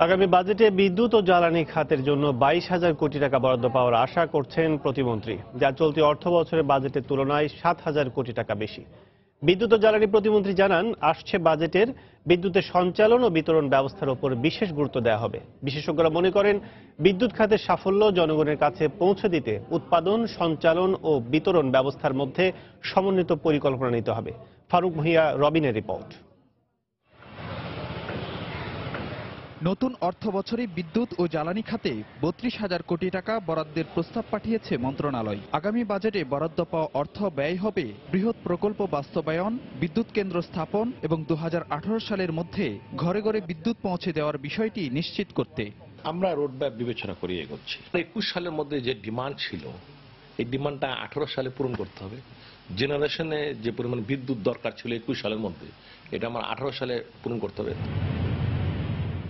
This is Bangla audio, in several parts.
আগামী বাজেটে বিদ্যুৎ ও জ্বালানি খাতের জন্য 22,000 কোটি টাকা বরাদ্দ পাওয়ার আশা করছেন প্রতিমন্ত্রী, যা চলতি অর্থ বছরের বাজেটের তুলনায় 7,000 কোটি টাকা বেশি। বিদ্যুৎ ও জ্বালানি প্রতিমন্ত্রী জানান, আসছে বাজেটের বিদ্যুতের সঞ্চালন ও বিতরণ ব্যবস্থার উপর বিশেষ গুরুত্ব দেওয়া হবে। বিশেষজ্ঞরা মনে করেন, বিদ্যুৎ খাতের সাফল্য জনগণের কাছে পৌঁছে দিতে উৎপাদন, সঞ্চালন ও বিতরণ ব্যবস্থার মধ্যে সমন্বিত পরিকল্পনা নিতে হবে। ফারুক ভূঁইয়া, রবিনের রিপোর্ট। নতুন অর্থবছরে বিদ্যুৎ ও জ্বালানি খাতে 32,000 কোটি টাকা বরাদ্দের প্রস্তাব পাঠিয়েছে মন্ত্রণালয়। আগামী বাজেটে বরাদ্দ পাওয়া অর্থ ব্যয় হবে বৃহৎ প্রকল্প বাস্তবায়ন, বিদ্যুৎ কেন্দ্র স্থাপন এবং 2018 সালের মধ্যে ঘরে ঘরে বিদ্যুৎ পৌঁছে দেওয়ার বিষয়টি নিশ্চিত করতে। আমরা রোডম্যাপ বিবেচনা করে এগোচ্ছি। 21 সালের মধ্যে যে ডিমান্ড ছিল, এই ডিমান্ডটা 18 সালে পূরণ করতে হবে। জেনারেশনে যে পরিমাণ বিদ্যুৎ দরকার ছিল 21 সালের মধ্যে, এটা আমার 18 সালে পূরণ করতে হবে।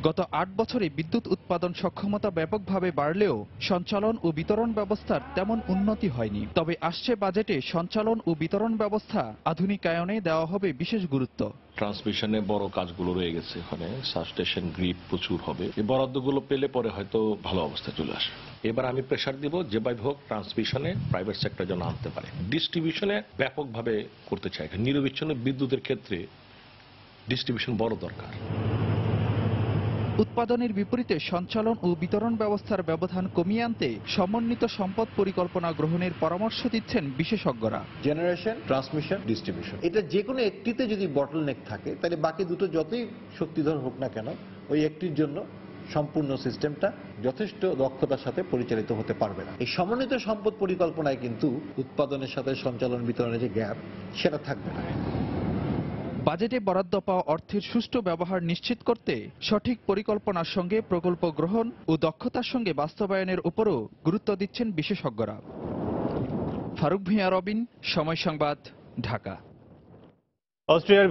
গত 8 বছরে বিদ্যুৎ উৎপাদন সক্ষমতা ব্যাপকভাবে বাড়লেও সঞ্চালন ও বিতরণ ব্যবস্থার তেমন উন্নতি হয়নি। তবে আসছে বাজেটে সঞ্চালন ও বিতরণ ব্যবস্থা আধুনিকায়নে দেওয়া হবে বিশেষ গুরুত্ব। ট্রান্সমিশনে বড় কাজগুলো রয়ে গেছে, ওখানে সাবস্টেশন গ্রিড প্রচুর হবে। এই বরাদ্দগুলো পেলে পরে হয়তো ভালো অবস্থা চলে আসে। এবার আমি প্রেসার দিব যেভাবে হোক ট্রান্সমিশনে প্রাইভেট সেক্টর যেন আনতে পারে। ডিস্ট্রিবিউশনে ব্যাপকভাবে করতে চাই। নিরবিচ্ছিন্ন বিদ্যুতের ক্ষেত্রে ডিস্ট্রিবিউশন বড় দরকার। উৎপাদনের বিপরীতে সঞ্চালন ও বিতরণ ব্যবস্থার ব্যবধান কমিয়ে আনতে সমন্বিত সম্পদ পরিকল্পনা গ্রহণের পরামর্শ দিচ্ছেন বিশেষজ্ঞরা। জেনারেশন, ট্রান্সমিশন, ডিস্ট্রিবিউশন, এটা যে কোনো একটিতে যদি বটলনেক থাকে, তাহলে বাকি দুটো যতই শক্তিধর হোক না কেন, ওই একটির জন্য সম্পূর্ণ সিস্টেমটা যথেষ্ট দক্ষতার সাথে পরিচালিত হতে পারবে না। এই সমন্বিত সম্পদ পরিকল্পনায় কিন্তু উৎপাদনের সাথে সঞ্চালন বিতরণের যে গ্যাপ, সেটা থাকবে না। বাজেটে বরাদ্দ পাওয়া অর্থের সুষ্ঠু ব্যবহার নিশ্চিত করতে সঠিক পরিকল্পনার সঙ্গে প্রকল্প গ্রহণ ও দক্ষতার সঙ্গে বাস্তবায়নের উপরও গুরুত্ব দিচ্ছেন বিশেষজ্ঞরা। ফারুক ভূঁইয়া, রবিন, সময় সংবাদ, ঢাকা। অস্ট্রিয়ার